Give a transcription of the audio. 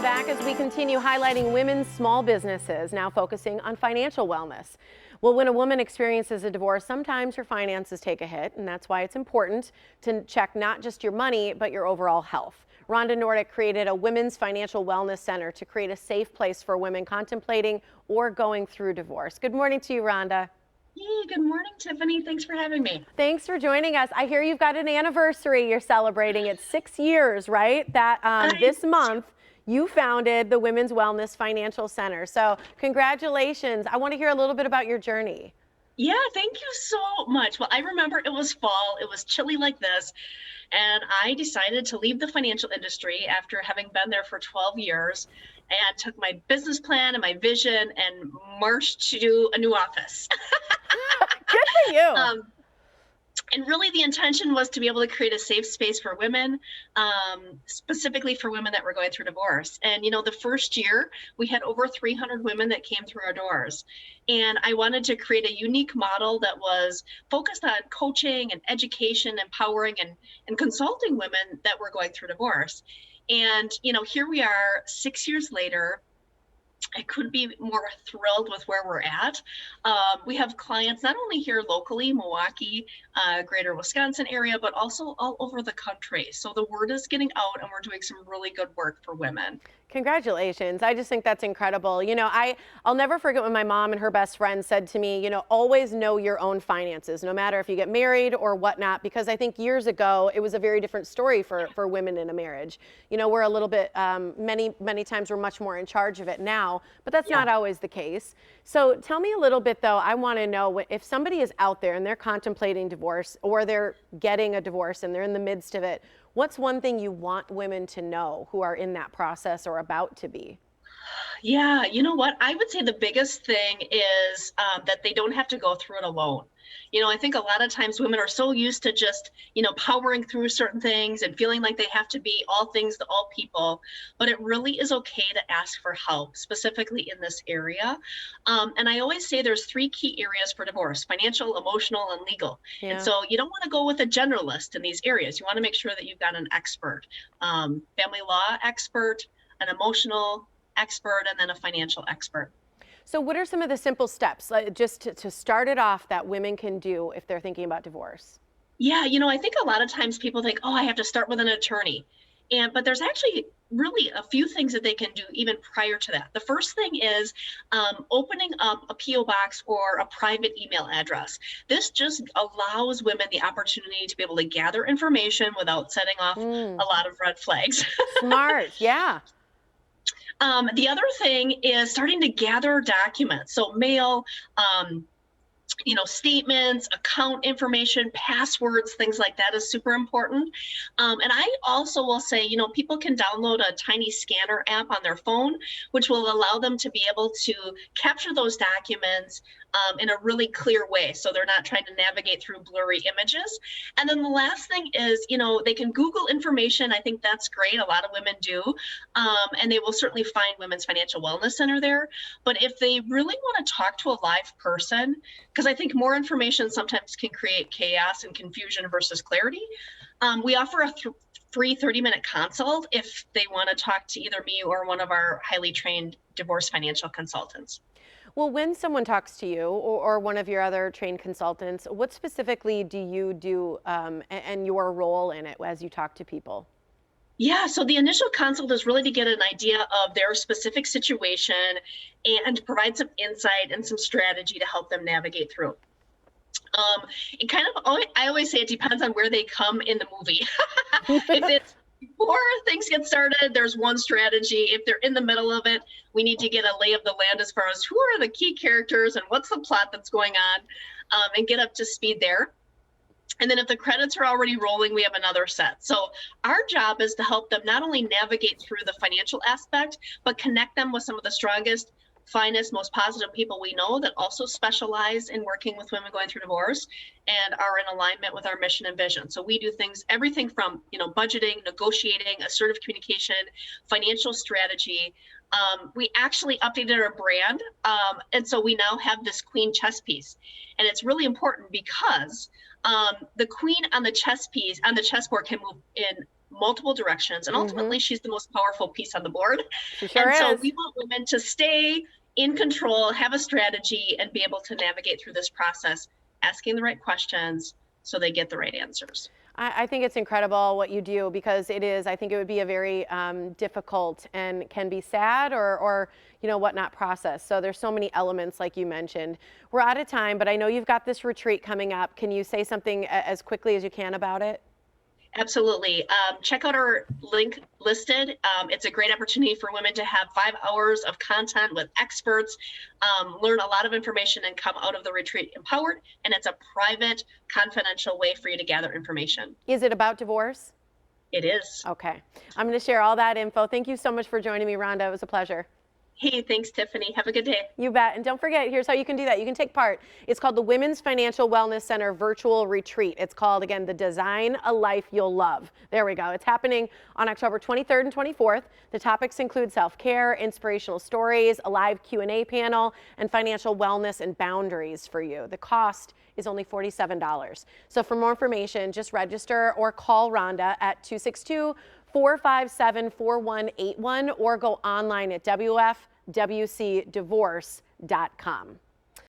Welcome back as we continue highlighting women's small businesses, now focusing on financial wellness. Well, when a woman experiences a divorce, sometimes her finances take a hit, and that's why it's important to check not just your money, but your overall health. Rhonda Noordyk created a women's financial wellness center to create a safe place for women contemplating or going through divorce. Good morning to you, Rhonda. Hey, good morning, Tiffany. Thanks for having me. Thanks for joining us. I hear you've got an anniversary you're celebrating. It's 6 years, right? That this month you founded the Women's Wellness Financial Center. So congratulations. I want to hear a little bit about your journey. Yeah, thank you so much. Well, I remember it was fall, it was chilly like this, and I decided to leave the financial industry after having been there for 12 years and took my business plan and my vision and marched to a new office. Good for you. And really the intention was to be able to create a safe space for women, specifically for women that were going through divorce. And, you know, the first year we had over 300 women that came through our doors. And I wanted to create a unique model that was focused on coaching and education, empowering and consulting women that were going through divorce. And, you know, here we are 6 years later. I couldn't be more thrilled with where we're at. We have clients not only here locally, Milwaukee, greater Wisconsin area, but also all over the country. So the word is getting out and we're doing some really good work for women. Congratulations. I just think that's incredible. You know, I'll never forget when my mom and her best friend said to me, you know, always know your own finances, no matter if you get married or whatnot, because I think years ago, it was a very different story for women in a marriage. You know, we're a little bit, many times we're much more in charge of it now, but that's not always the case. So tell me a little bit though, I want to know if somebody is out there and they're contemplating divorce or they're getting a divorce and they're in the midst of it, what's one thing you want women to know who are in that process or about to be? Yeah, you know what? I would say the biggest thing is that they don't have to go through it alone. You know, I think a lot of times women are so used to just, you know, powering through certain things and feeling like they have to be all things to all people. But it really is okay to ask for help, specifically in this area. And I always say there's three key areas for divorce: financial, emotional, and legal. And Yeah. so you don't want to go with a generalist in these areas. You want to make sure that you've got an expert, family law expert, an emotional expert, and then a financial expert. So what are some of the simple steps, just to start it off, that women can do if they're thinking about divorce? Yeah, you know, I think a lot of times people think, oh, I have to start with an attorney. But there's actually really a few things that they can do even prior to that. The first thing is opening up a PO box or a private email address. This just allows women the opportunity to be able to gather information without setting off a lot of red flags. Smart, yeah. The other thing is starting to gather documents. So mail, you know, statements, account information, passwords, things like that is super important. And I also will say, you know, people can download a tiny scanner app on their phone, which will allow them to be able to capture those documents in a really clear way. So they're not trying to navigate through blurry images. And then the last thing is, you know, they can Google information. I think that's great. A lot of women do. And they will certainly find Women's Financial Wellness Center there. But if they really want to talk to a live person, because I think more information sometimes can create chaos and confusion versus clarity, we offer a free 30-minute consult if they want to talk to either me or one of our highly trained divorce financial consultants. Well, when someone talks to you or one of your other trained consultants, what specifically do you do and your role in it as you talk to people? Yeah, so the initial consult is really to get an idea of their specific situation and provide some insight and some strategy to help them navigate through. It kind of, I always say it depends on where they come in the movie. If it's before things get started, there's one strategy. If they're in the middle of it, we need to get a lay of the land as far as who are the key characters and what's the plot that's going on, and get up to speed there. And then if the credits are already rolling, we have another set. So our job is to help them not only navigate through the financial aspect, but connect them with some of the strongest, finest, most positive people we know that also specialize in working with women going through divorce and are in alignment with our mission and vision. So we do things, everything from, you know, budgeting, negotiating, assertive communication, financial strategy. We actually updated our brand. And so we now have this queen chess piece. And it's really important because the queen on the chess piece, on the chessboard, can move in multiple directions. And ultimately, she's the most powerful piece on the board. She sure And so is. we want women to stay in control, have a strategy, and be able to navigate through this process, asking the right questions so they get the right answers. I think it's incredible what you do, because it is, I think it would be a very difficult and can be sad or whatnot process. So there's so many elements like you mentioned. We're out of time, but I know you've got this retreat coming up. Can you say something as quickly as you can about it? Absolutely. Check out our link listed. It's a great opportunity for women to have 5 hours of content with experts, learn a lot of information, and come out of the retreat empowered. And it's a private, confidential way for you to gather information. Is it about divorce? It is. Okay. I'm going to share all that info. Thank you so much for joining me, Rhonda. It was a pleasure. Hey, thanks, Tiffany. Have a good day. You bet. And don't forget, here's how you can do that. You can take part. It's called the Women's Financial Wellness Center Virtual Retreat. It's called, again, the Design a Life You'll Love. There we go. It's happening on October 23rd and 24th. The topics include self-care, inspirational stories, a live Q&A panel, and financial wellness and boundaries for you. The cost is only $47. So for more information, just register or call Rhonda at 262-457-4181 or go online at wfwcdivorce.com.